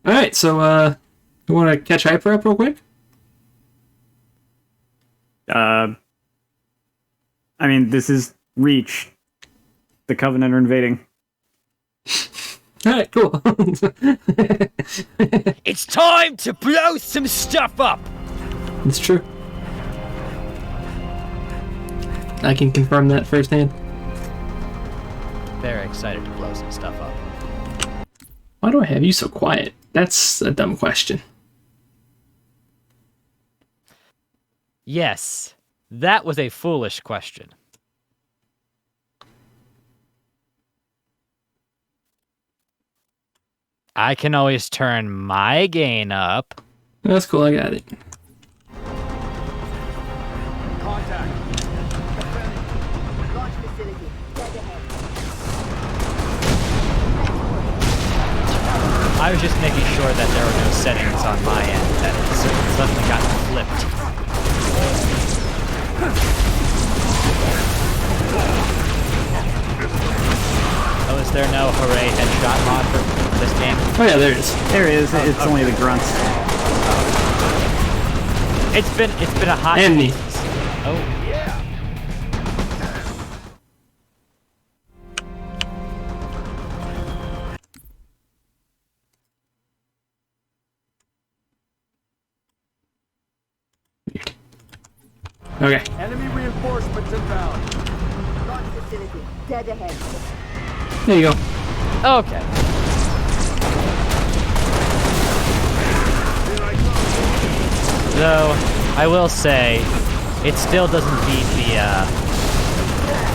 Alright, so, you want to catch Hyper up real quick? I mean, this is Reach. The Covenant are invading. Alright, cool. It's time to blow some stuff up! It's true. I can confirm that firsthand. Very excited to blow some stuff up. Why do I have you so quiet? That's a dumb question. Yes, that was a foolish question. I can always turn my gain up. That's cool, I got it. Contact. Launch facility. Dead ahead. I was just making sure that there were no settings on my end that it suddenly got flipped. Oh, is there no hooray headshot mod for this game? Oh yeah, there it is. There is. It's only the grunts. It's been a hot. And me. Oh yeah. Okay. Enemy reinforcements inbound. Launch facility. Dead ahead. There you go. Okay. Though, I will say, it still doesn't beat the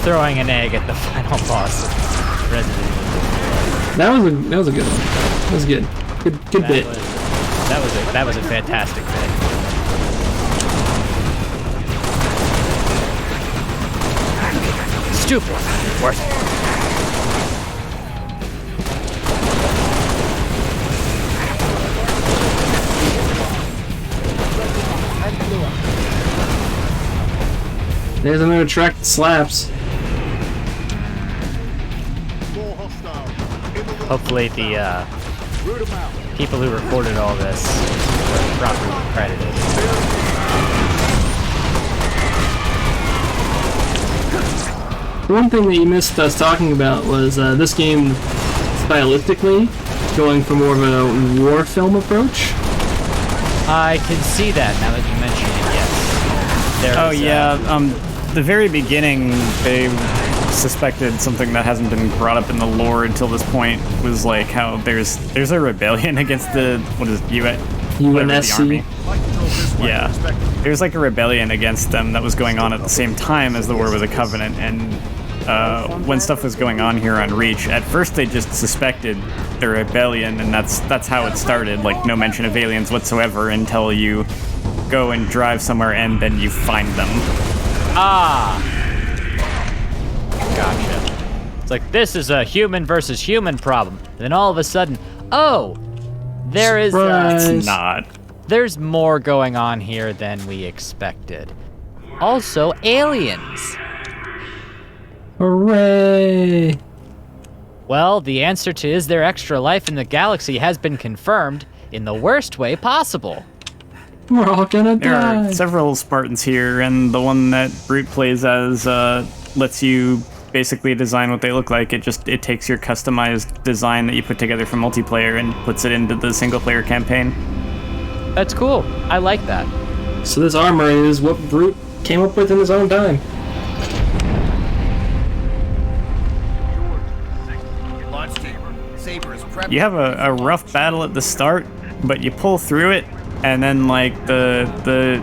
throwing an egg at the final boss of Resident Evil. That was a good one. That was good. Good bit. That was a fantastic bit. Stupid. Worth it. There's another track that slaps. Hopefully the people who recorded all this were properly credited. The one thing that you missed us talking about was this game, stylistically, going for more of a war film approach. I can see that now that you mention it, yes. The very beginning, they suspected something that hasn't been brought up in the lore until this point was like how there's a rebellion against the, what is it, UNSC. Yeah, there's like a rebellion against them that was going on at the same time as the war with the Covenant, and when stuff was going on here on Reach, at first they just suspected the rebellion, and that's how it started. Like no mention of aliens whatsoever until you go and drive somewhere and then you find them. Ah! Gotcha. It's like, this is a human versus human problem. And then all of a sudden, oh! There is... It's not. There's more going on here than we expected. Also, aliens! Hooray! Well, the answer to is there extra life in the galaxy has been confirmed in the worst way possible. We're all gonna There die. are several Spartans here, and the one that Brute plays as lets you basically design what they look like. It takes your customized design that you put together for multiplayer and puts it into the single-player campaign. That's cool. I like that. So this armor is what Brute came up with in his own time. You have a rough battle at the start, but you pull through it, and then like the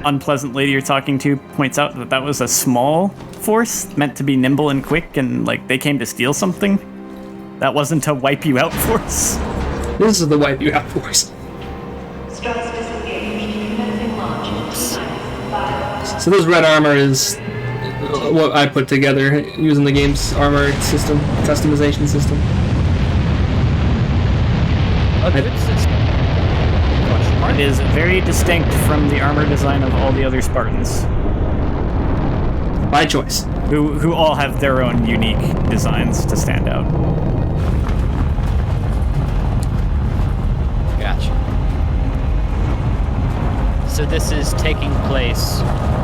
unpleasant lady you're talking to points out that that was a small force meant to be nimble and quick, and like they came to steal something. That wasn't a wipe you out force. This is the wipe you out force. So this red armor is what I put together using the game's armor system, customization system. A good system. It is very distinct from the armor design of all the other Spartans, By choice. who all have their own unique designs to stand out. this is taking place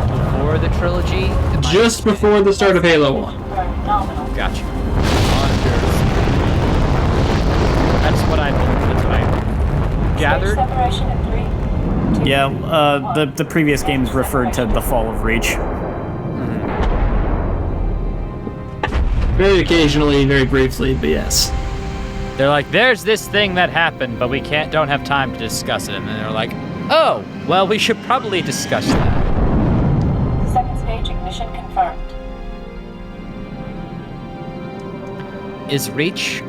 before the trilogy? Just before the start of Halo 1. Gotcha. That's what I gathered. Separation in 3, 2. Yeah, the previous games referred to the fall of Reach. Very occasionally, very briefly, but yes. They're like, there's this thing that happened, but we don't have time to discuss it. And then they're like, oh, well, we should probably discuss that. Second stage ignition confirmed. Is Reach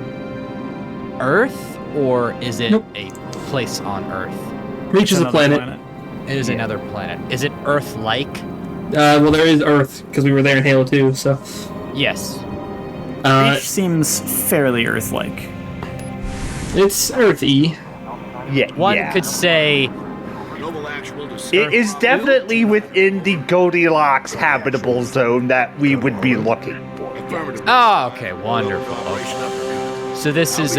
Earth, or is it a place on Earth? Reach is a planet. It is another planet. Is it Earth-like? Well, there is Earth, because we were there in Halo 2, so... Yes. Reach seems fairly Earth-like. It's Earth-y. Yeah. One could say... It is definitely within the Goldilocks habitable zone that we would be looking for. Oh, okay, wonderful. So this is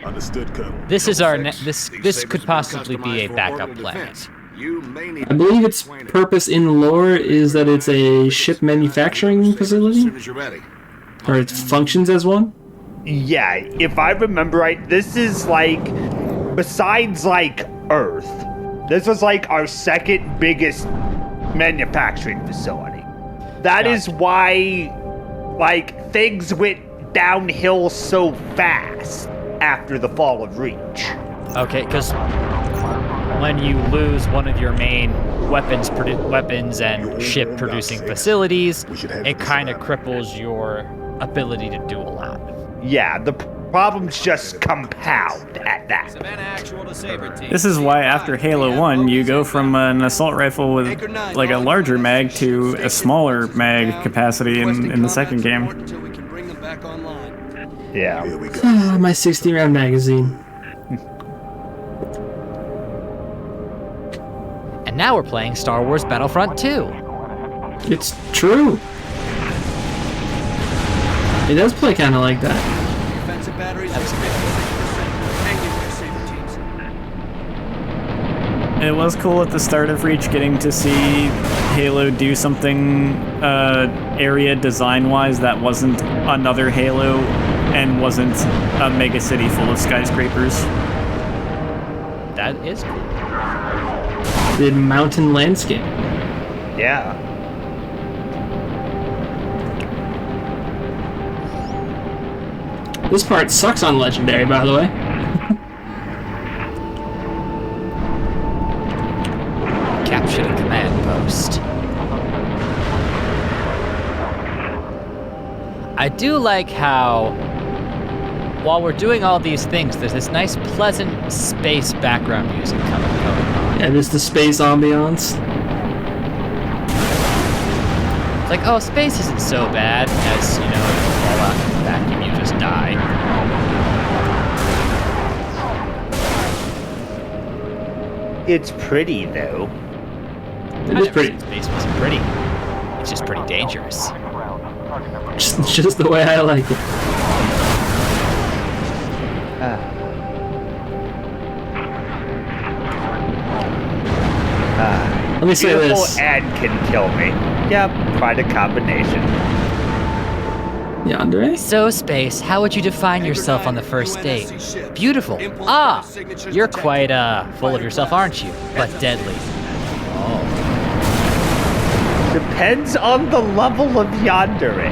Understood, Colonel. this is our this could possibly be a backup planet. I believe its purpose in lore is that it's a ship manufacturing facility, or it functions as one. Yeah, if I remember right, this is like, besides like Earth, this was like our second biggest manufacturing facility. That is why, like, things went downhill so fast after the fall of Reach. Okay, because when you lose one of your main weapons and ship producing facilities, it kind of cripples your ability to do a lot. Yeah, the problems just compound at that. This is why after Halo 1, you go from an assault rifle with like a larger mag to a smaller mag capacity in the second game. Yeah. Here we go. My 60-round magazine. And now we're playing Star Wars Battlefront 2. It's true. It does play kind of like that. It was cool at the start of Reach getting to see Halo do something area design-wise that wasn't another Halo and wasn't a mega city full of skyscrapers. That is cool. The mountain landscape. Yeah. This part sucks on Legendary, by the way. Capture the command post. I do like how, while we're doing all these things, there's this nice, pleasant space background music going on. Yeah, there's the space ambiance. It's like, oh, space isn't so bad, as, you know, if you fall out in the vacuum, you just die. It's pretty, though. It is pretty. Space wasn't pretty. It's just pretty dangerous. Just the way I like it. Let me say Beautiful this. and can kill me. Yep, quite a combination. Yandere? So, Space, how would you define yourself on the first date? Beautiful. Ah, you're quite, full of yourself, aren't you? But deadly. Depends on the level of yandere.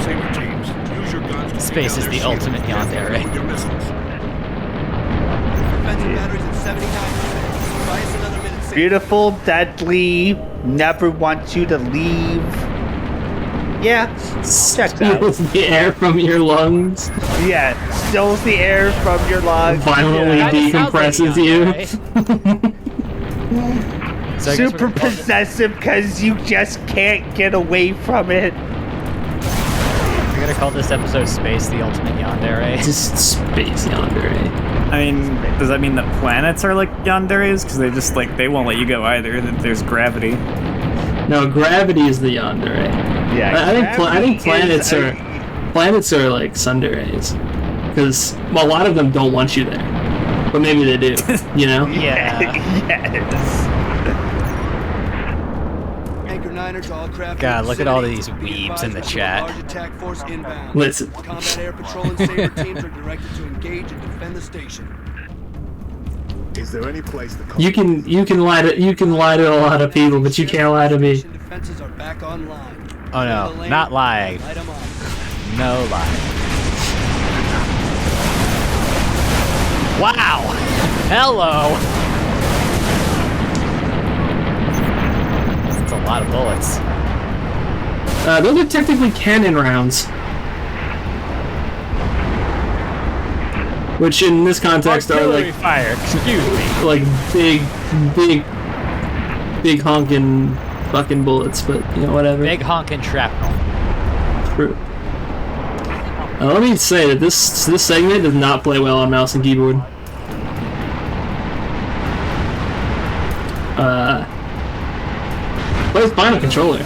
Saber teams, use your guns to Space is the ultimate yandere. your missiles. Beautiful, deadly, never want you to leave. Yeah, checks out. Steals the air from your lungs. Yeah, steals the air from your lungs. Violently Yeah. decompresses you. So I guess we're Super gonna call this- possessive because you just can't get away from it. We're gonna call this episode Space the Ultimate Yandere. Just space Yandere. I mean, does that mean that planets are like yanderes? Because they just like they won't let you go either. There's gravity. No, gravity is the Yandere. Yeah, I think gravity planets is are like tsunderes, because a lot of them don't want you there. But maybe they do, you know? Yeah. Yes. Anchor 9er to all craft. God, look at all these Be weebs advised in the that chat. Large attack force inbound. Listen. Combat air patrol and saber teams are directed to engage and defend the station. Is there any place the You can lie to a lot of people, but you can't lie to me. Station defenses are back online. Oh no, not lying. Light 'em up. No lie. Wow! Hello! That's a lot of bullets. Those are technically cannon rounds. Which in this context are Artillery like fire, excuse me. like big honking fucking bullets, but you know, whatever. Big honkin' shrapnel. True. Let me say that this segment does not play well on mouse and keyboard. Plays fine on controller.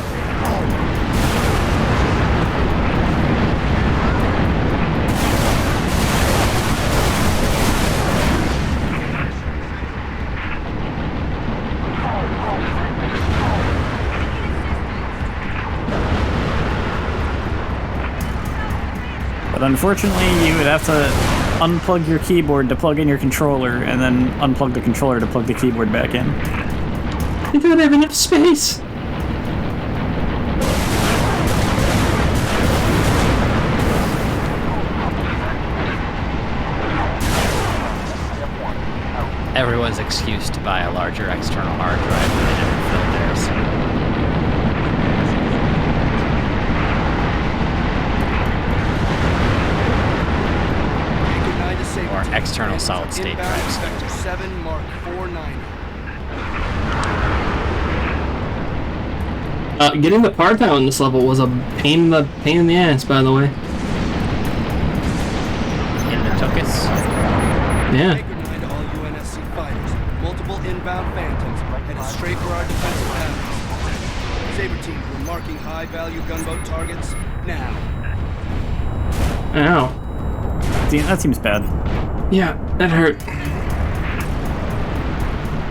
But unfortunately, you would have to unplug your keyboard to plug in your controller, and then unplug the controller to plug the keyboard back in. You don't have enough space. Everyone's excuse to buy a larger external hard drive when they never filled theirs. Or external solid state drives. Vector 7 Mark 49. Getting the part out in this level was a pain in the ass, by the way. In the tuchus. Yeah. Anchor 9 to all UNSC fighters. Multiple inbound phantoms headed straight for our defensive batteries. Saber team, we're marking high-value gunboat targets now. Ow. See, that seems bad. Yeah, that hurt.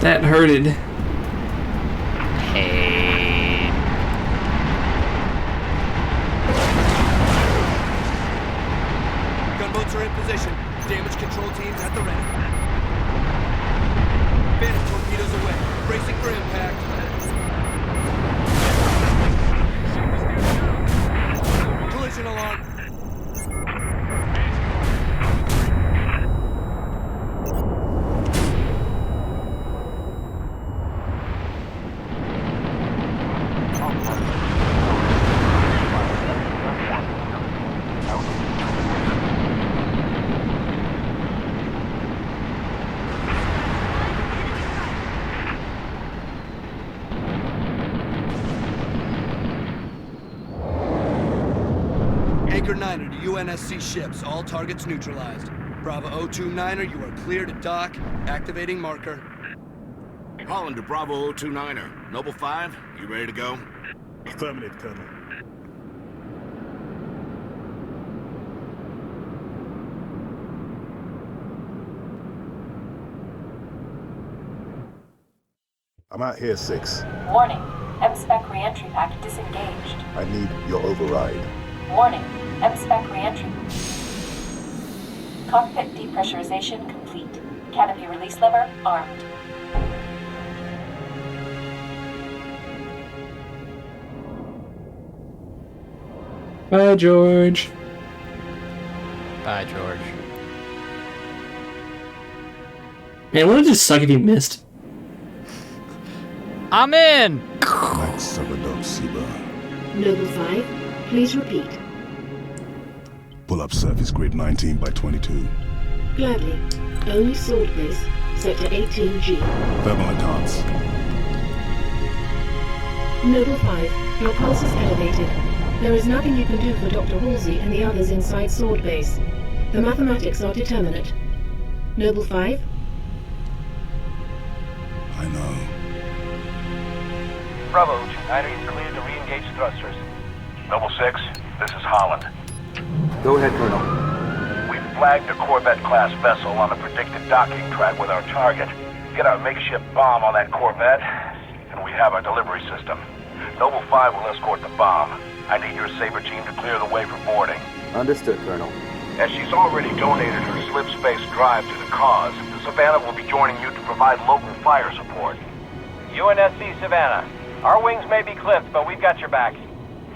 That hurted. Hey. Gunboats are in position. Damage control teams at the ready. Phantom torpedoes away. Bracing for impact. Collision alarm. Anchor 9er to UNSC ships. All targets neutralized. Bravo 029er, you are clear to dock. Activating marker. Holland to Bravo 029er. Noble 5, you ready to go? Affirmative, Colonel. I'm out here, 6. Warning. M-Spec reentry pack disengaged. I need your override. Warning. M-Spec reentry. Cockpit depressurization complete. Canopy release lever armed. Bye, George. Bye, George. Man, wouldn't it just suck if you missed? I'm in! Max Sabadok Siba. Noble 5, please repeat. Pull up surface grid 19 by 22. Gladly. Only sword base, sector 18G. Thermal enhance. Noble 5, your pulse is elevated. There is nothing you can do for Dr. Halsey and the others inside sword base. The mathematics are determinate. Noble 5? I know. Bravo, 29er is cleared to re-engage thrusters. Noble 6, this is Holland. Go ahead, Colonel. We've flagged a Corvette-class vessel on a predicted docking track with our target. Get our makeshift bomb on that Corvette, and we have our delivery system. Noble 5 will escort the bomb. I need your Saber team to clear the way for boarding. Understood, Colonel. As she's already donated her slip space drive to the cause, the Savannah will be joining you to provide local fire support. UNSC Savannah. Our wings may be clipped, but we've got your back.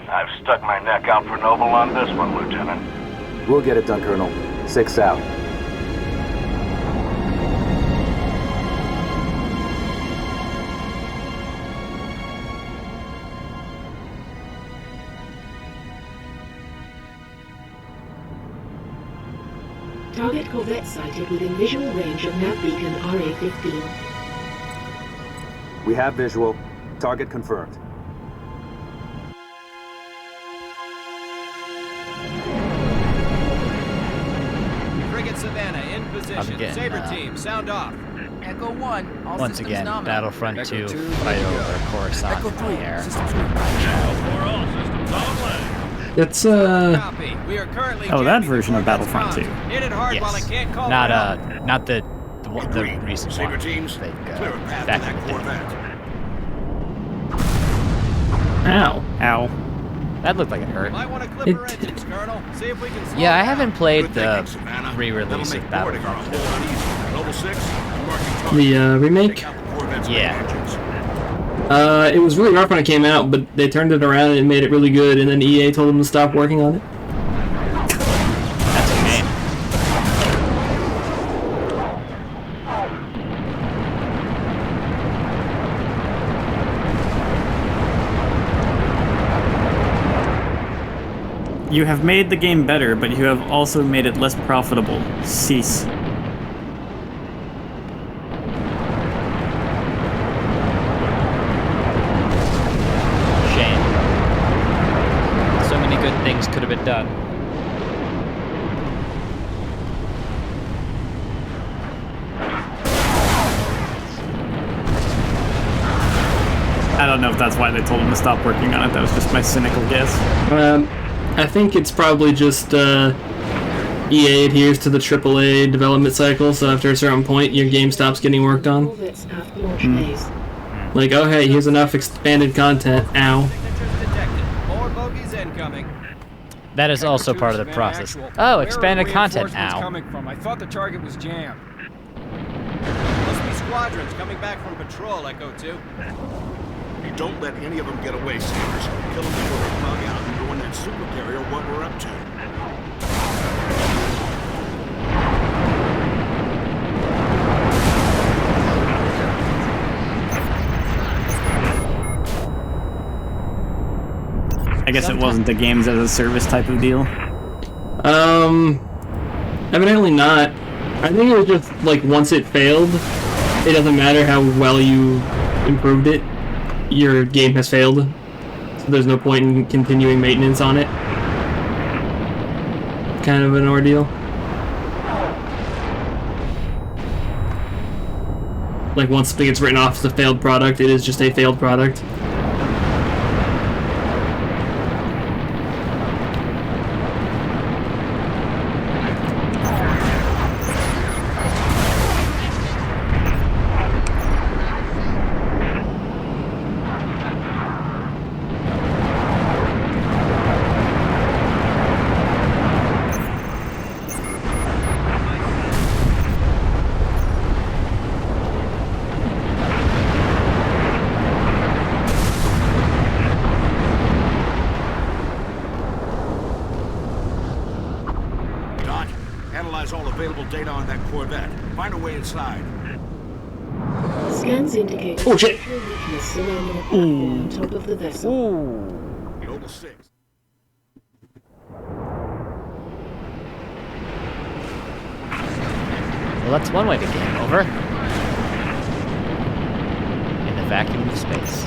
I've stuck my neck out for Noble on this one, Lieutenant. We'll get it done, Colonel. 6 out. Target Corvette sighted within visual range of nav beacon RA-15. We have visual. Target confirmed. Frigate Savannah in position. Again, Saber team, sound off. Echo 1, all Once systems again, nominal. Battlefront 2 fight over Coruscant in the air. It's Copy. We are currently Oh, that jamming version of the Battlefront 2. comms. Hit it hard while I Yes. can't call Not for help. not the recent Saber one. teams, Like, clear a path back to in that the day. Corvette. ow. Ow. That looked like it hurt. Might want to clip It- her engines, Colonel. See if we can slow Yeah, I her haven't down. played Good the thinking, Savannah. re-release That'll of make boarding our Battlefront 2. whole lot easier. Noble 6, I'm marking target. The remake. Take out the Corvette's Yeah. main engines. It was really rough when it came out, but they turned it around and made it really good. And then EA told them to stop working on it. That's a shame. You have made the game better, but you have also made it less profitable. Cease. Shame. So many good things could have been done. I don't know if that's why they told him to stop working on it. That was just my cynical guess. I think it's probably just EA adheres to the AAA development cycle, so after a certain point, your game stops getting worked on. Corvette's aft launch bays. Like, oh hey, here's enough expanded content. Ow. Signatures detected. More bogeys incoming. That is also part of the process. Oh, expanded content. Ow. Coming from? I thought the target was jammed. Must be squadrons coming back from patrol, Echo 2. Hey, don't let any of them get away, Sabers. Kill them before they bug out and go in that super carrier what we're up to. I guess it wasn't a games as a service type of deal. Evidently not. I think it was just, like, once it failed, it doesn't matter how well you improved it, your game has failed. So there's no point in continuing maintenance on it. Kind of an ordeal. Like, once something gets written off as a failed product, it is just a failed product. Doc, analyze all available data on that Corvette. Find a way inside. Scans indicate Oh, shit. structural weakness surrounding a platform on top of the vessel. Noble 6. Well, that's one way to game over. In the vacuum of space.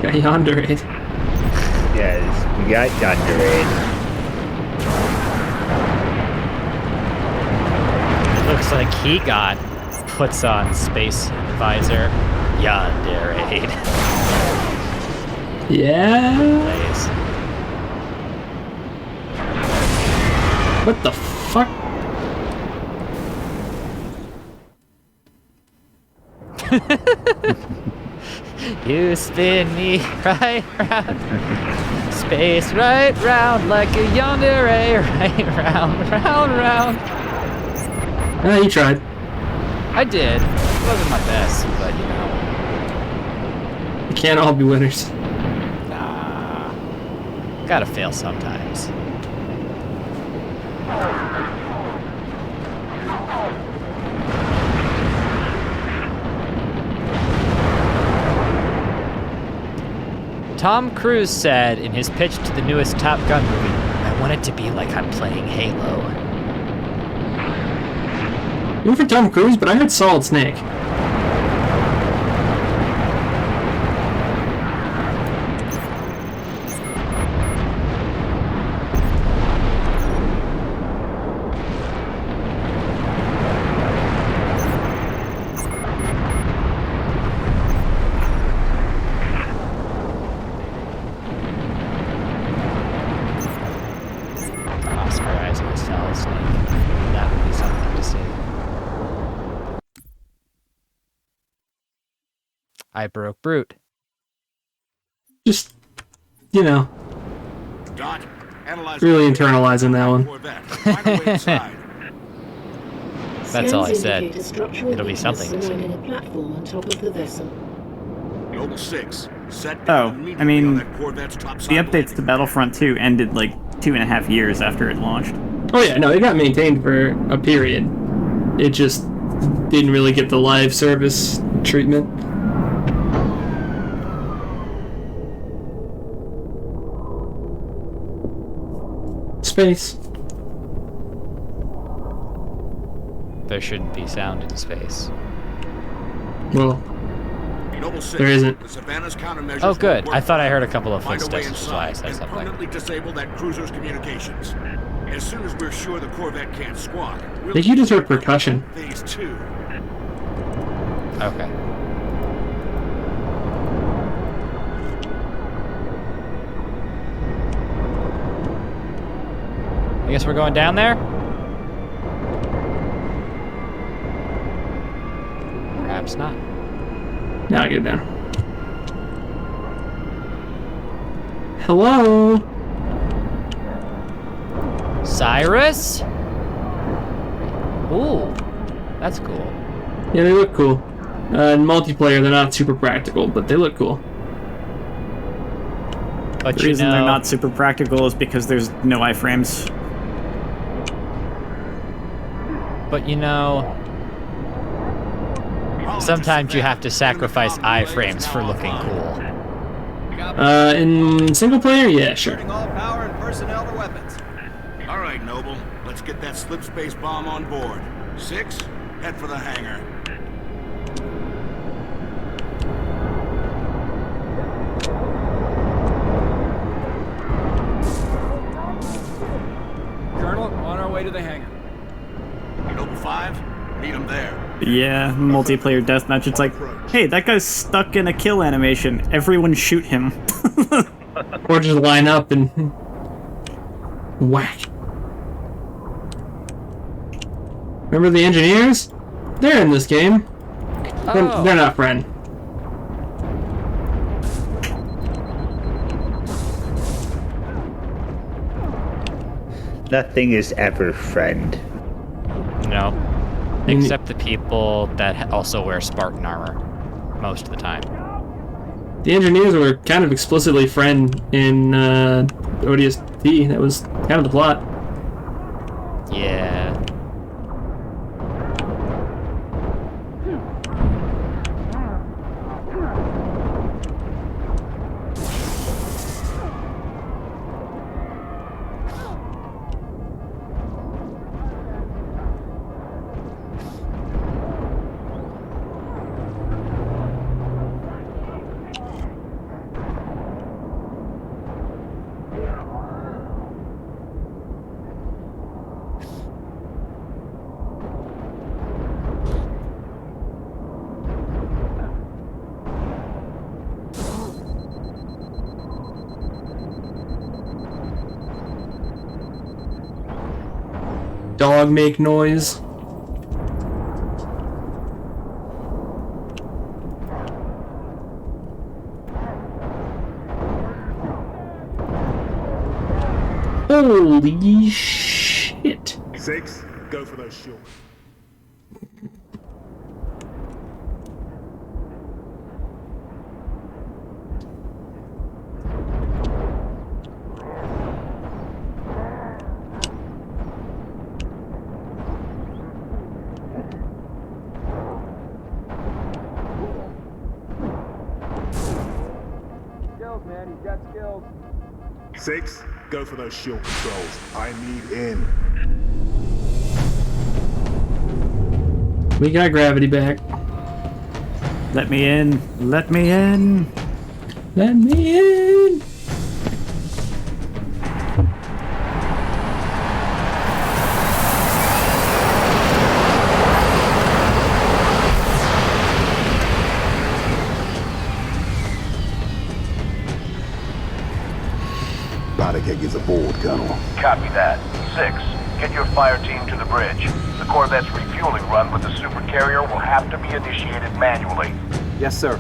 Got yonder it. Yes, we got Yonder It looks like he puts on space visor. Yandere. Yeah? Plays. What the fuck? You spin me right round, space right round like a yandere, right round, round, round. You tried. I did. It wasn't my best, but you know. You can't all be winners. Nah. Gotta fail sometimes. Tom Cruise said in his pitch to the newest Top Gun movie, I want it to be like I'm playing Halo. You went for Tom Cruise, but I heard Solid Snake. I broke Brute. Just, you know, Dot, analyze really internalizing that one. That's all I said. It'll be something to see. Noble 6, set Oh, down I mean, on that Corvette's top the side updates to Battlefront 2 ended like 2.5 years after it launched. Oh yeah, no, it got maintained for a period. It just didn't really get the live service treatment. Space. There shouldn't be sound in space. Well, Noble 6, there isn't. the Savannah's countermeasures Oh, good. will I work. thought I heard a couple of Find a way footsteps, which is why I inside said and something. permanently disable that cruiser's communications. As soon as we're sure the Corvette can't squawk, I think you just heard percussion. Phase 2. Okay. I guess we're going down there? Perhaps not. Now I get down. Hello? Cyrus? Ooh, that's cool. Yeah, they look cool. In multiplayer, they're not super practical, but they look cool. But The reason they're not super practical is because there's no iframes. But you know, sometimes you have to sacrifice iframes for looking cool. In single player, yeah, sure. All power and personnel to weapons. All right, Noble. Let's get that slip space bomb on board. 6, head for the hangar. Colonel, on our way to the hangar. Noble 5, meet him there. Yeah, multiplayer deathmatch. It's like, hey, that guy's stuck in a kill animation. Everyone shoot him. Or just line up and whack. Remember the engineers? They're in this game. Oh. They're not friend. Nothing is ever friend. No. Except the people that also wear Spartan armor most of the time. The engineers were kind of explicitly friend in ODST. That was kind of the plot. Yeah. dog make noise. Holy shit. 6, go for those short. Skills, man. He's got skills. 6, go for those shield controls. I need in. We got gravity back. Let me in. Let me in. Let me in. Powder keg is aboard, Colonel. Copy that. 6, get your fire team to the bridge. The Corvette's refueling run with the supercarrier will have to be initiated manually. Yes, sir.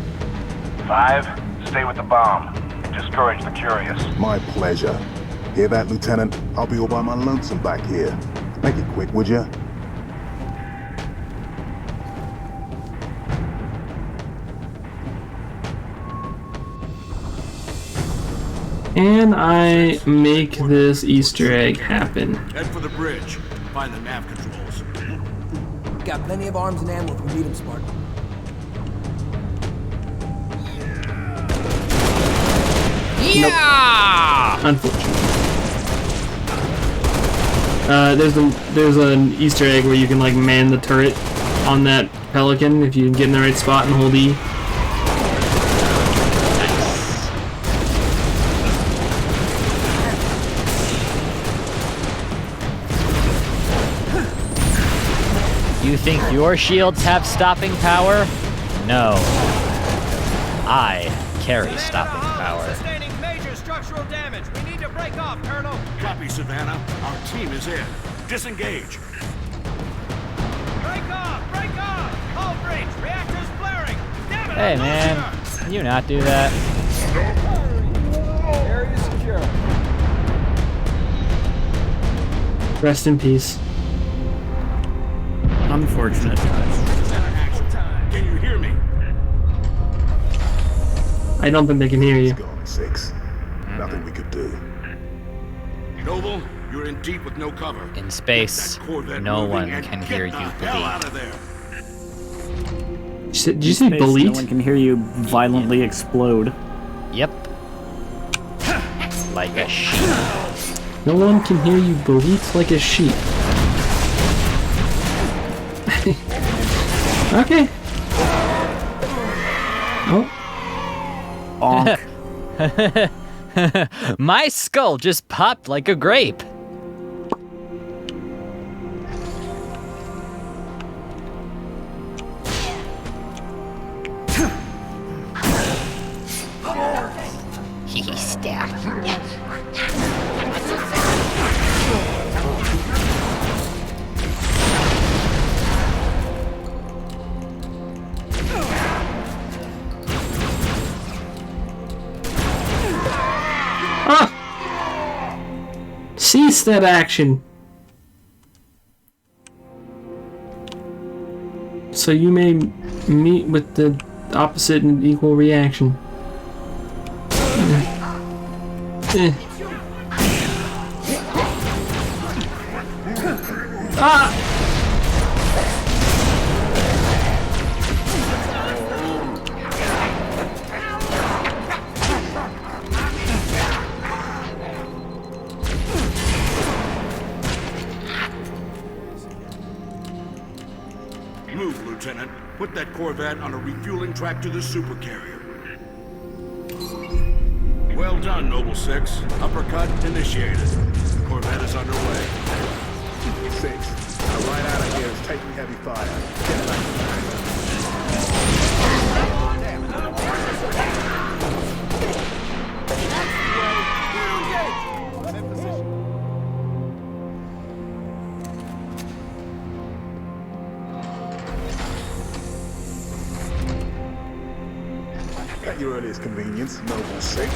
5, stay with the bomb. Discourage the curious. My pleasure. Hear that, Lieutenant? I'll be all by my lonesome back here. Make it quick, would ya? And I make this Easter egg happen. Head for the bridge. Find the nav controls. Got plenty of arms and ammo if we need them, Spartan. Yeah! Unfortunately. There's an Easter egg where you can like man the turret on that Pelican if you get in the right spot and hold E. You think your shields have stopping power? No. I carry stopping power. Sustaining major structural damage. We need to break off, Colonel. Copy, Savannah. Our team is in. Disengage. Break off! Break off! Hull breach! Reactors flaring! Damn it! Hey man, can you not do that? Area secure. Rest in peace. Unfortunate. Can you hear me? I don't think they can hear you. Gone, 6. Nothing we could do. Noble, you're in deep with no cover. In space, Get that Corvette no moving one and can get hear the you hell out bleed. of there. Did you say No bleat? one can hear you violently explode. Yep. Like a sheep. No one can hear you bleat like a sheep. Okay. Oh. Bonk. My skull just popped like a grape. Stab. Ah! Cease that action. So you may meet with the opposite and equal reaction. Ah! Move, Lieutenant. Put that Corvette on a refueling track to the supercarrier. Well done, Noble 6. Uppercut initiated. Corvette is underway. 6, right out of here is taking heavy fire. Get back. At your earliest convenience, Noble 6.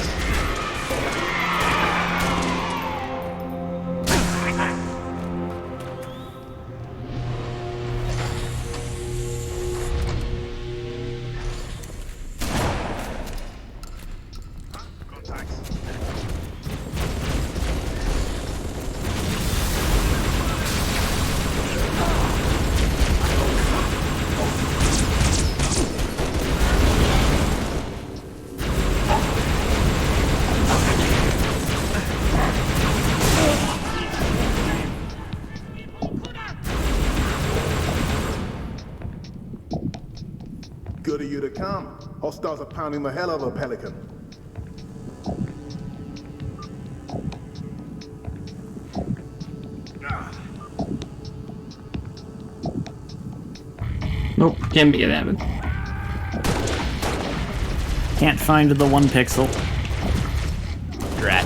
Good of you to come. Hostiles are pounding the hell out of a Pelican. Nope, can't be that. Can't find the 1 pixel. Drat.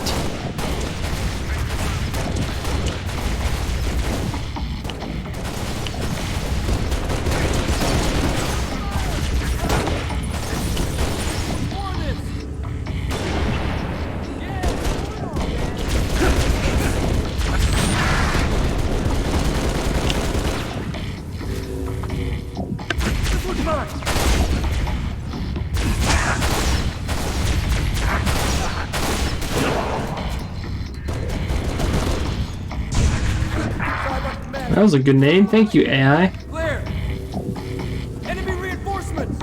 That was a good name. Thank you, AI. Clear! Enemy reinforcements!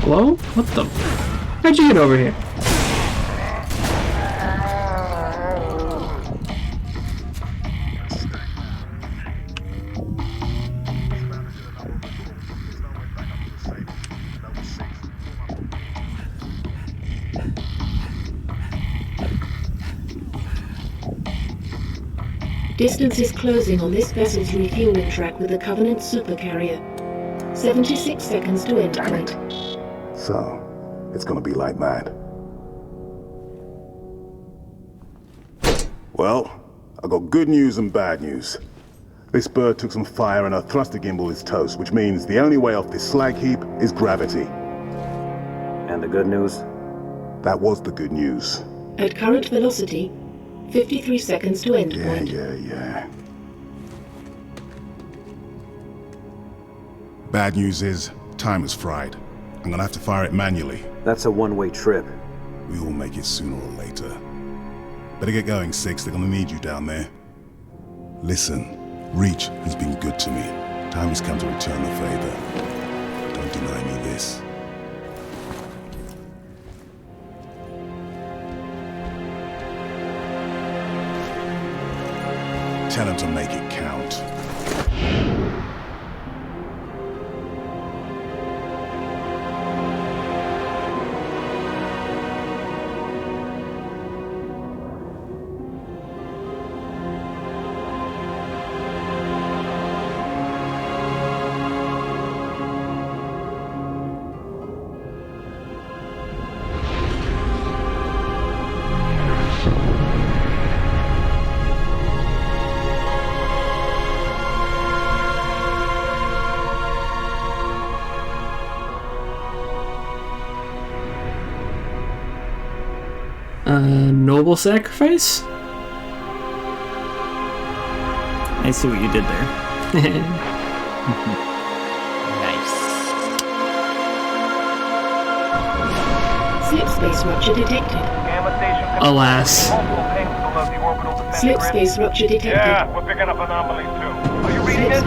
Hello? What the? How'd you get over here? Distance is closing on this vessel's refueling track with the Covenant supercarrier. 76 seconds to endpoint. So, it's gonna be like that. Well, I got good news and bad news. This bird took some fire and her thruster gimbal is toast, which means the only way off this slag heap is gravity. And the good news? That was the good news. At current velocity, 53 seconds to endpoint. Yeah. Bad news is, time is fried. I'm gonna have to fire it manually. That's a one-way trip. We all make it sooner or later. Better get going, Six. They're gonna need you down there. Listen, Reach has been good to me. Time has come to return the favor. Don't deny me this. Tell him to make it count. Noble sacrifice? I see what you did there. Nice. Slip space rupture detected. Alas. Slip space rupture detected. Yeah, we're picking up anomalies too. Are you reading it?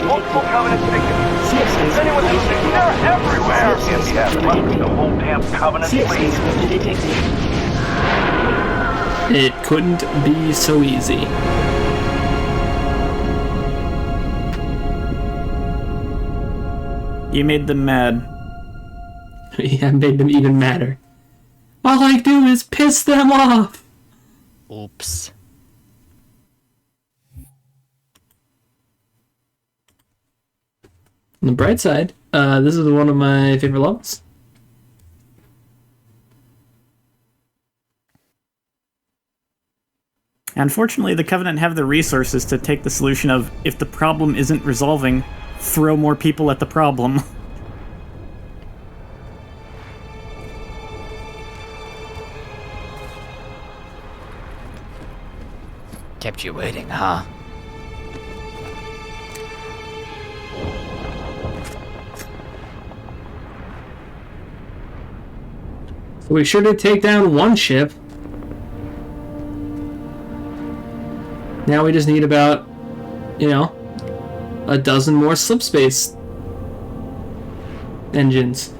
Multiple covenant signatures. Slip space Anyone rupture listening? detected. They're everywhere. Slip space Yeah, rupture detected. the whole damn covenant Slip fleet. space rupture detected. It couldn't be so easy. You made them mad. Yeah, made them even madder. All I do is piss them off! Oops. On the bright side, this is one of my favorite levels. Unfortunately, the Covenant have the resources to take the solution of, if the problem isn't resolving, throw more people at the problem. Kept you waiting, huh? We sure did take down one ship. Now we just need about, you know, a dozen more slip space engines.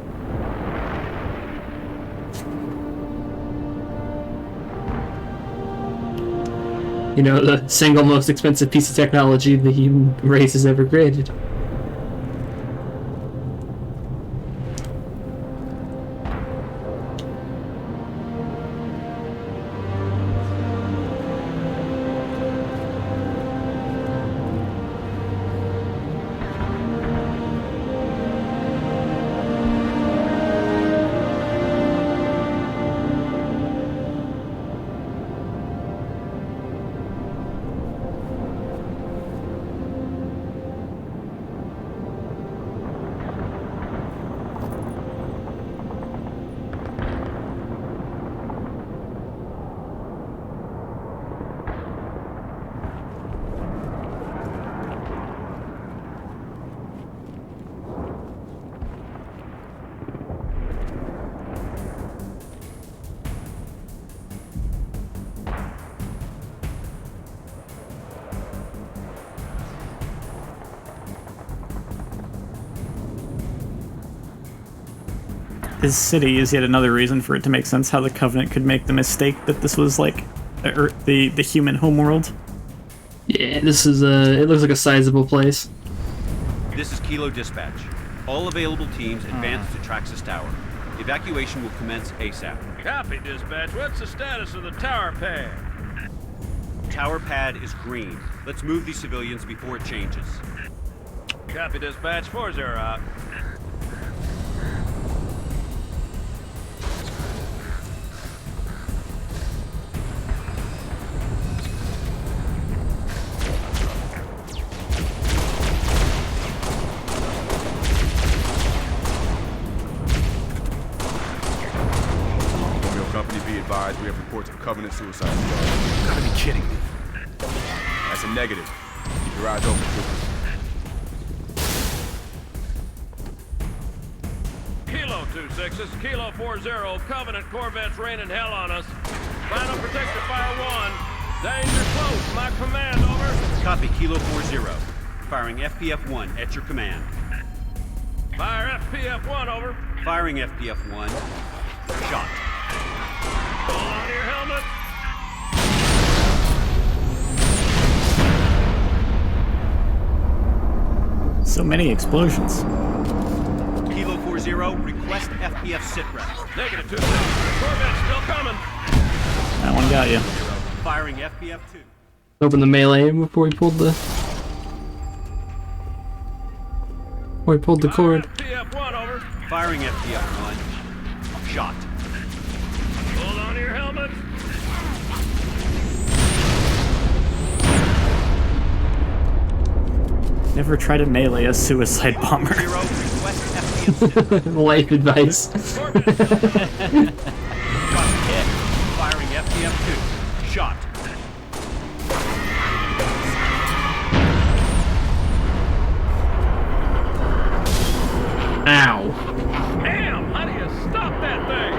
You know, the single most expensive piece of technology the human race has ever created. This city is yet another reason for it to make sense how the Covenant could make the mistake that this was like the human homeworld. Yeah, this is it looks like a sizable place. This is Kilo Dispatch. All available teams advance to Traxxas Tower. Evacuation will commence ASAP. Copy, dispatch. What's the status of the tower pad? Tower pad is green. Let's move these civilians before it changes. Copy, dispatch. 4-0 out. We have reports of Covenant suicide. You gotta be kidding me. That's a negative. Keep your eyes open, troopers. Kilo 2-6, Kilo 4-0. Covenant Corvettes raining hell on us. Final protector fire 1. Danger close. My command, over. Copy, Kilo 4-0. Firing FPF-1 at your command. Fire FPF-1, over. Firing FPF-1. Shot. Hold on to your helmet. So many explosions. Kilo 40, request FPF sitrep. Negative 2 seconds. Corvette's still coming. That one got you. Firing FPF-2. Open the melee before we pulled the... Before we pulled the cord. FPF-1, over. Firing FPF-1. Shot. Hold on to your helmet. Never try to melee a suicide bomber. Life advice. Firing FPF-2. Shot. Ow. Damn, how do you stop that thing?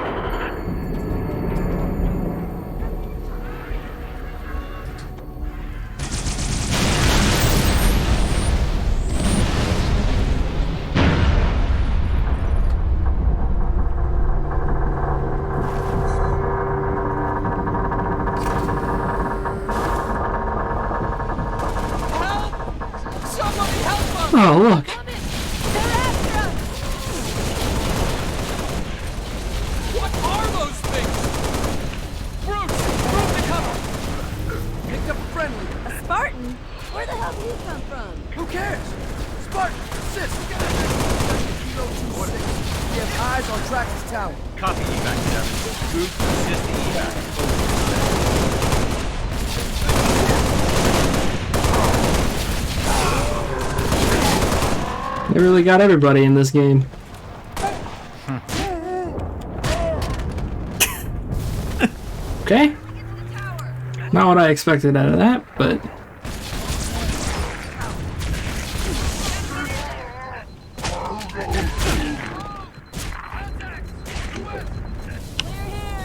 Oh, look. What are those things? Brutes! Move to cover! Picked up a friendly. A Spartan? Where the hell did he come from? Who cares? Spartan, assist! Kilo 2-6. We have eyes on Traxxas Tower. Copy evac 7. Move to assist the evac. They really got everybody in this game. Okay. Not what I expected out of that, but...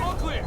All clear!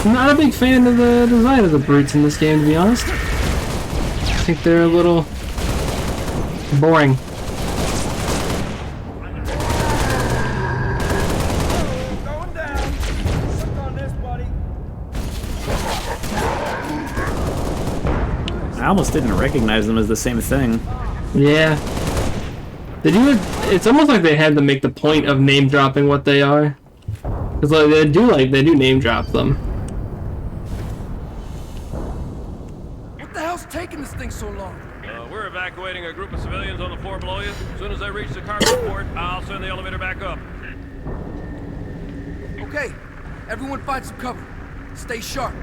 I'm not a big fan of the design of the brutes in this game, to be honest. I think they're a little boring. Going down. Suck on this, buddy. I almost didn't recognize them as the same thing. Yeah. They do it, it's almost like they had to make the point of name dropping what they are. Cause like they do name drop them. What the hell's taking this thing so long? We're evacuating a group of civilians on the floor below you. As soon as I reach the cargo port, I'll send the elevator back up. Okay, everyone find some cover. Stay sharp.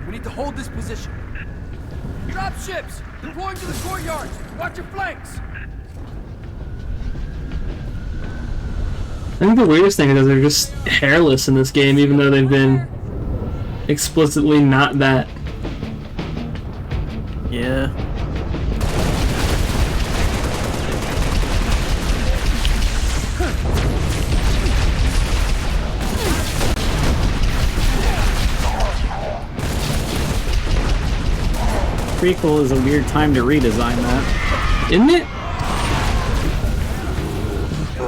We need to hold this position. Drop ships! Deploying to the courtyards! Watch your flanks! I think the weirdest thing is they're just hairless in this game, even though they've been explicitly not that. Yeah. Prequel is a weird time to redesign that. Isn't it?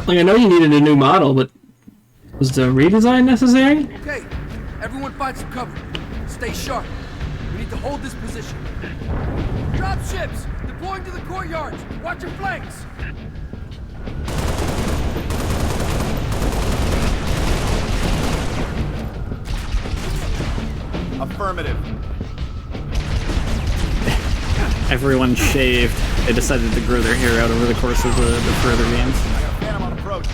Like, I know you needed a new model, but was the redesign necessary? Okay, everyone find some cover. Stay sharp. We need to hold this position. Drop ships! Deploying to the courtyards! Watch your flanks! Affirmative. Everyone shaved. They decided to grow their hair out over the course of the further games. Phantom on approach.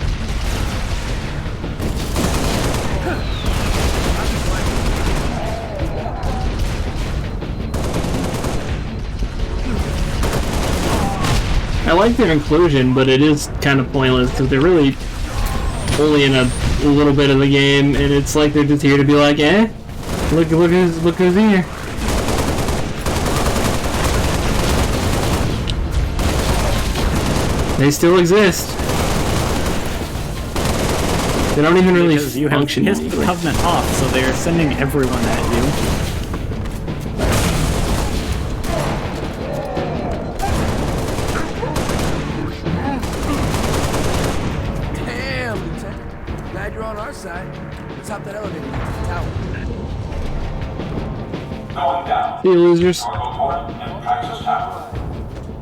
I like their inclusion, but it is kind of pointless because they're really only in a little bit of the game, and it's like they're just here to be like, eh, look who's here. They still exist. They don't even really function. You have the Covenant off, so they're sending everyone at you. Damn, Lieutenant. Glad you're on our side. Let's hop that elevator to the tower. Going down. See you, losers.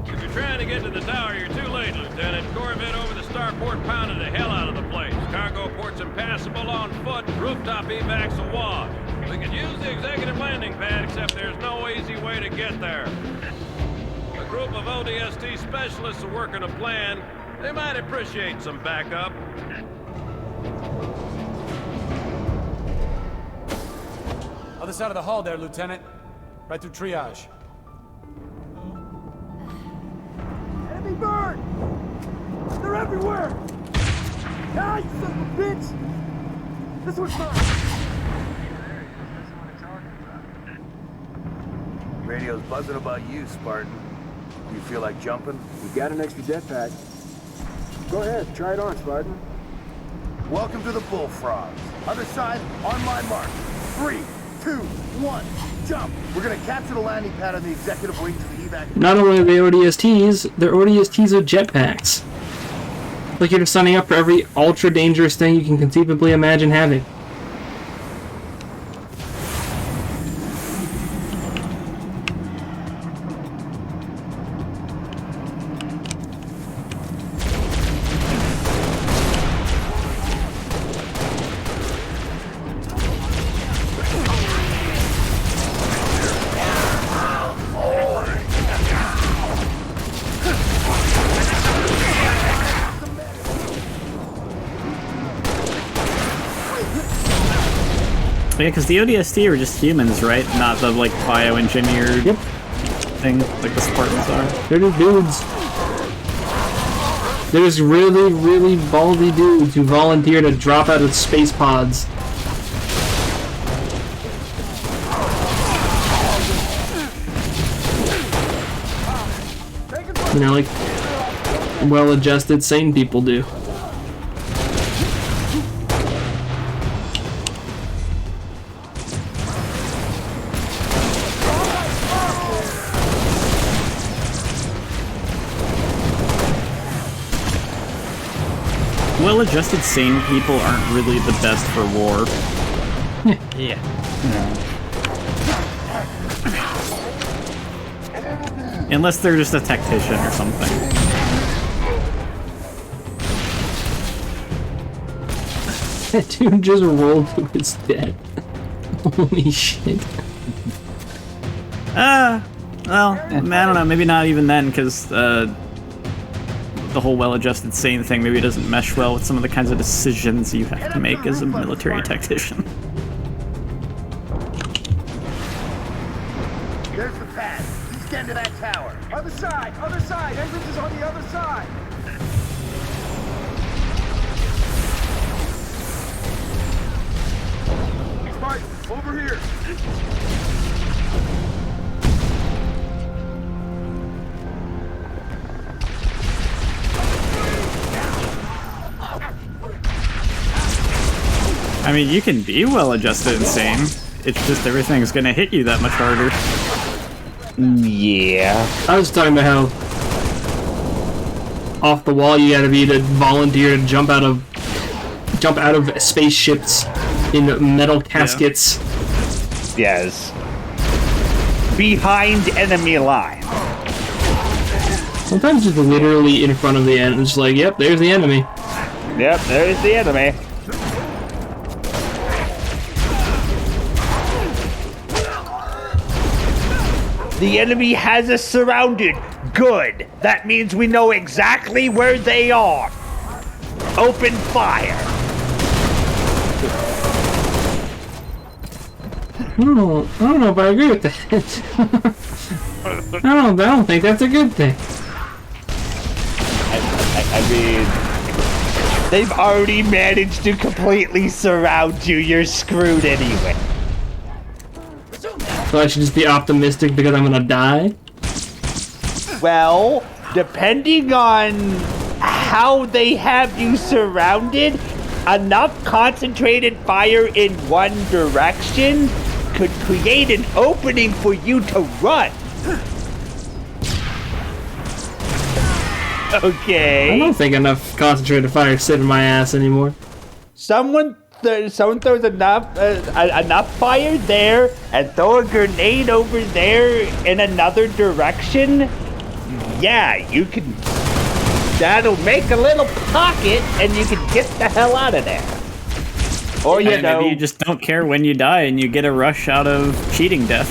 If you're trying to get to the tower, you're too late, Lieutenant. Corvette over the starport pounded the hell out of the place. Cargo port's impassable on foot. Rooftop evac's a wash. We could use the executive landing pad, except there's no easy way to get there. A group of ODST specialists are working a plan. They might appreciate some backup. Other side of the hall there, Lieutenant. Right through triage. Enemy bird! They're everywhere! Ah, you son of a bitch! This one's mine! Radio's buzzing about you, Spartan. You feel like jumping? We got an extra jetpack. Go ahead, try it on, Spartan. Welcome to the Bullfrogs. Other side, on my mark. 3, 2, 1, jump! We're gonna capture the landing pad on the executive wing to the evac. Not only are they ODSTs, they're ODSTs with jetpacks. Like you're just signing up for every ultra dangerous thing you can conceivably imagine having. Yeah, because the ODST are just humans, right? Not the, like, bioengineered thing like the Spartans are. They're just dudes. They're just really, really baldy dudes who volunteer to drop out of space pods. You know, like well-adjusted, sane people do. Well-adjusted, sane people aren't really the best for war. Yeah. Unless they're just a tactician or something. That dude just rolled to his death. Holy shit. Well, I don't know, maybe not even then, because the whole well-adjusted sane thing maybe doesn't mesh well with some of the kinds of decisions you have to make as a military tactician. There's the pad. East end of that tower. Other side! Other side! Entrance is on the other side! Spartan, over here! I mean, you can be well-adjusted and sane. It's just everything's gonna hit you that much harder. Yeah. I was talking about how off the wall you gotta be to volunteer to jump out of spaceships in metal caskets. Yeah. Yes. Behind enemy line. Sometimes just literally in front of the enemy. It's like, yep, there's the enemy. Yep, there's the enemy. The enemy has us surrounded. Good. That means we know exactly where they are. Open fire. I don't know if I agree with that. I don't think that's a good thing. I mean, they've already managed to completely surround you. You're screwed anyway. So I should just be optimistic because I'm gonna die? Well, depending on how they have you surrounded, enough concentrated fire in one direction could create an opening for you to run. Okay. I don't think enough concentrated fire sit in my ass anymore. Someone throws enough fire there and throw a grenade over there in another direction. Yeah, you can. That'll make a little pocket, and you can get the hell out of there. Or maybe you just don't care when you die, and you get a rush out of cheating death.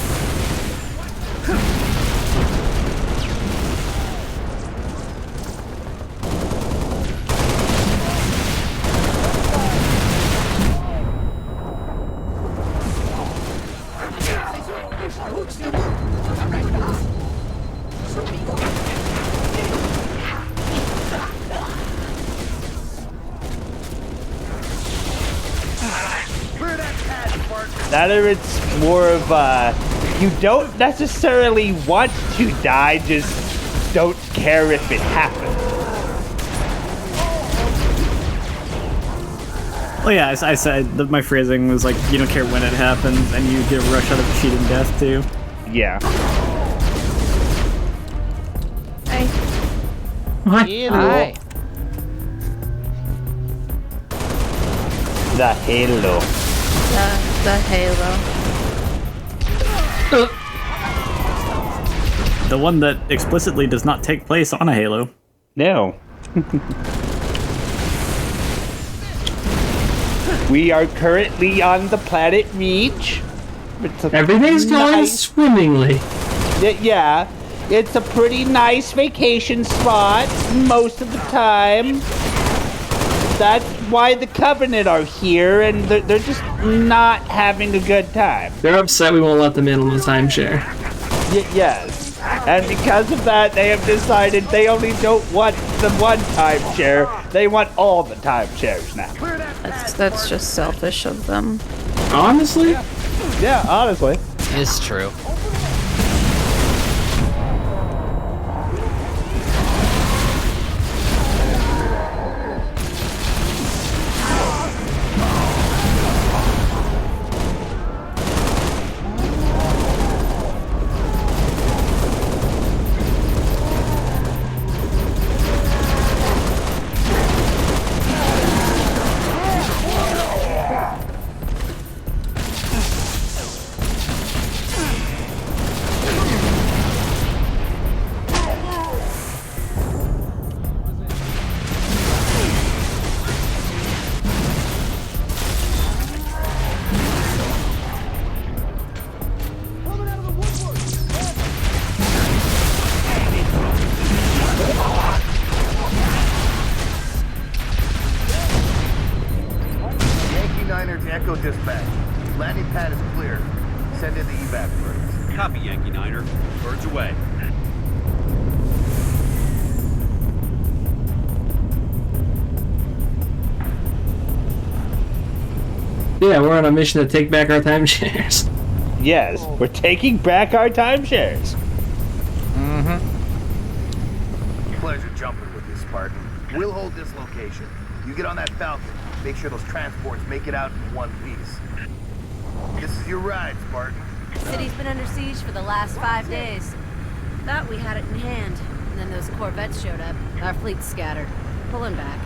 That or it's more of you don't necessarily want to die, just don't care if it happens. Well, yeah, I said that my phrasing was like, you don't care when it happens, and you get a rush out of cheating death too. Yeah. Hi. Hi. The halo. The halo. The one that explicitly does not take place on a halo. No. We are currently on the planet Reach. Everything's going swimmingly. Yeah, it's a pretty nice vacation spot most of the time. That's why the Covenant are here, and they're just not having a good time. They're upset we won't let them in on the timeshare. Yes. And because of that, they have decided they only don't want the one timeshare. They want all the timeshares now. That's just selfish of them. Honestly? Yeah, honestly. It's true. Echo dispatch. Landing pad is clear. Send in the evac birds. Copy, Yankee Niner. Birds away. Yeah, we're on a mission to take back our timeshares. Yes, we're taking back our timeshares. Mm-hmm. Pleasure jumping with you, Spartan. We'll hold this location. You get on that Falcon. Make sure those transports make it out in one piece. This is your ride, Spartan. The city's been under siege for the last 5 days. Thought we had it in hand, and then those Corvettes showed up. Our fleet's scattered. Pulling back.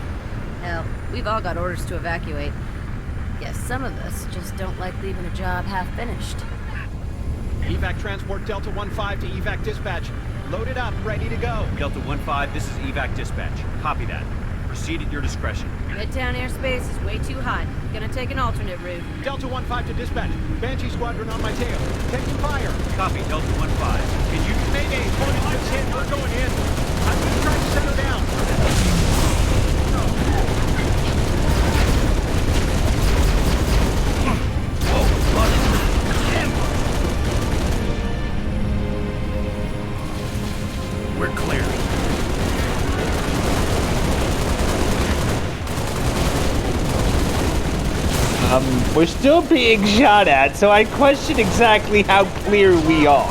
Hell, we've all got orders to evacuate. Guess some of us just don't like leaving a job half-finished. Evac transport Delta 1-5 to evac dispatch. Loaded up, ready to go. Delta 1-5, this is evac dispatch. Copy that. Proceed at your discretion. Midtown airspace is way too hot. Gonna take an alternate route. Delta 1-5 to dispatch. Banshee squadron on my tail. Taking fire. Copy, Delta 1-5. Can you... Mayday, 45 we're going in. I'm gonna try to set her down. We're clear. We're still being shot at, so I question exactly how clear we are.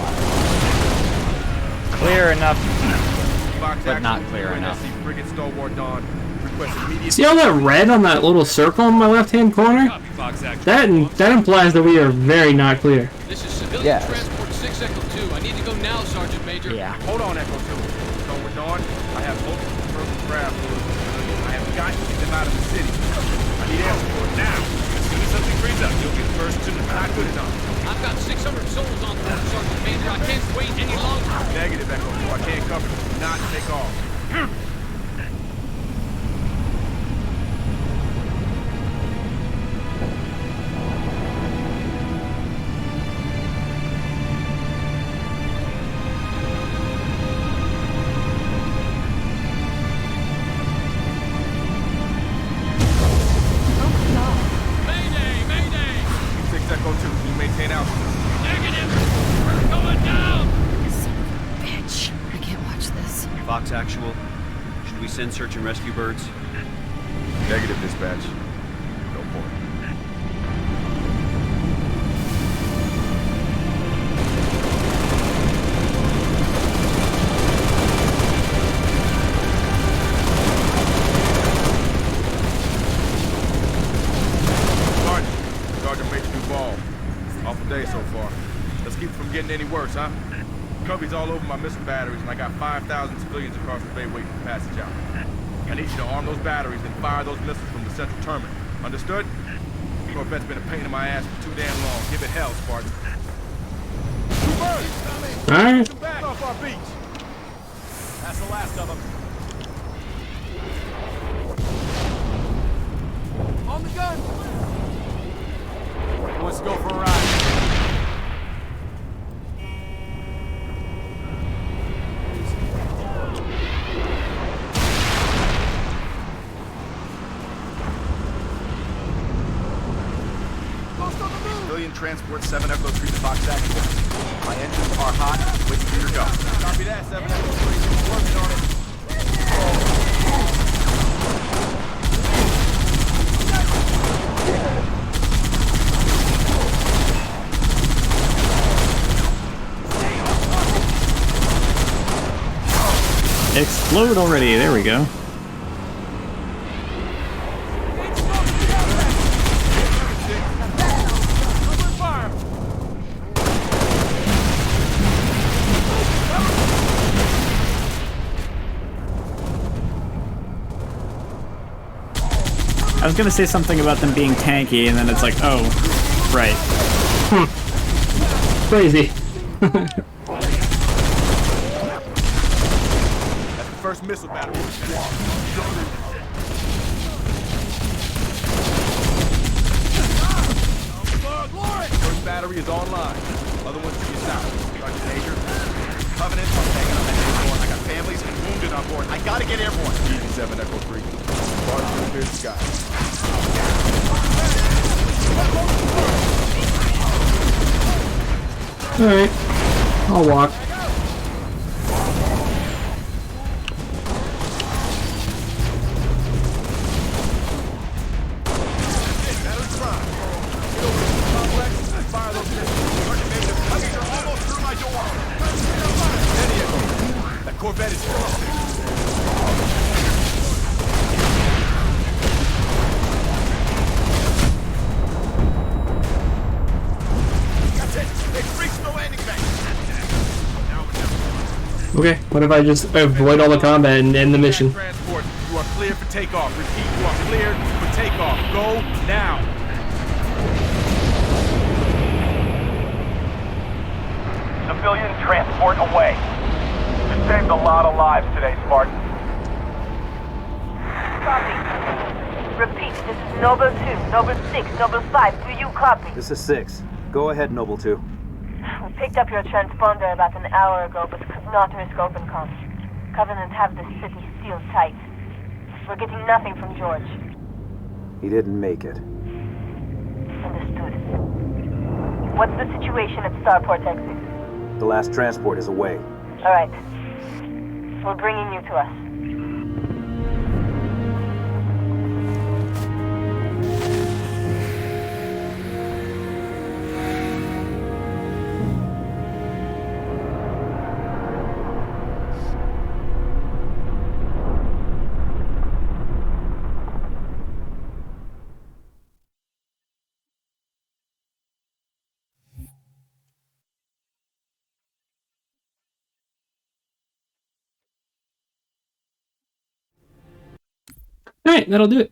Clear enough, Fox but not Actual, clear enough. UNSC frigate Stalwart Dawn. Request immediate... See all that red on that little circle in my left-hand corner? That implies that we are very not clear. This is civilian transport 6 Echo 2. I need to go now, Sergeant Major. Yeah. Hold on, Echo 2. Stalwart Dawn, I have multiple purple craft. I have got to get them out of the city. I need air support now. As soon as something frees up, you'll get first to the... Not good enough. I've got 600 souls on board, Sergeant Major. I can't wait any longer. Negative, Echo 2. I can't cover it. Do not take off. Fox Actual, should we send search and rescue birds? Negative, dispatch. Go for it. Sergeant Major Duval. Awful day so far. Let's keep it from getting any worse, huh? Cubbies all over my missile batteries, and I got 5,000 civilians across the bay waiting for passage out. I need you to arm those batteries and fire those missiles from the central terminal. Understood? Corvette's been a pain in my ass for too damn long. Give it hell, Spartan. Two birds! Alright. Come back off our beach! That's the last of them. On the gun! Who wants to go for a ride? Transport 7 Echo 3 to Fox Actual. My engines are hot. Waiting for your go. Copy that, 7 Echo 3. Working on it. Explode already. There we go. I was gonna say something about them being tanky, and then it's like, oh, right. Crazy. That's the first missile battery. First battery is online. Other ones to your south. Sergeant Major. Covenant, I'm hanging on that airborne. I got families and wounded on board. I gotta get airborne. Easy, 7 Echo 3. Spartan clear the sky. Alright. I'll walk. That Corvette is still up there. Okay, what if I just avoid all the combat and end the mission? Transport, you are clear for takeoff. Repeat, you are clear for takeoff. Go now. Civilian transport away. You saved a lot of lives today, Spartan. Copy Noble 2, Noble 6, Noble 5, do you copy? This is 6. Go ahead, Noble 2. We picked up your transponder about an hour ago, but could not risk open comms. Covenant have the city sealed tight. We're getting nothing from George. He didn't make it. Understood. What's the situation at Starport exit? The last transport is away. All right. We're bringing you to us. Alright, that'll do it.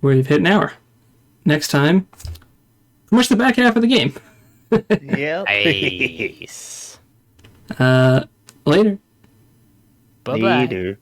We've hit an hour. Next time, pretty much the back half of the game. Yep. Nice. Later. Bye-bye. Later.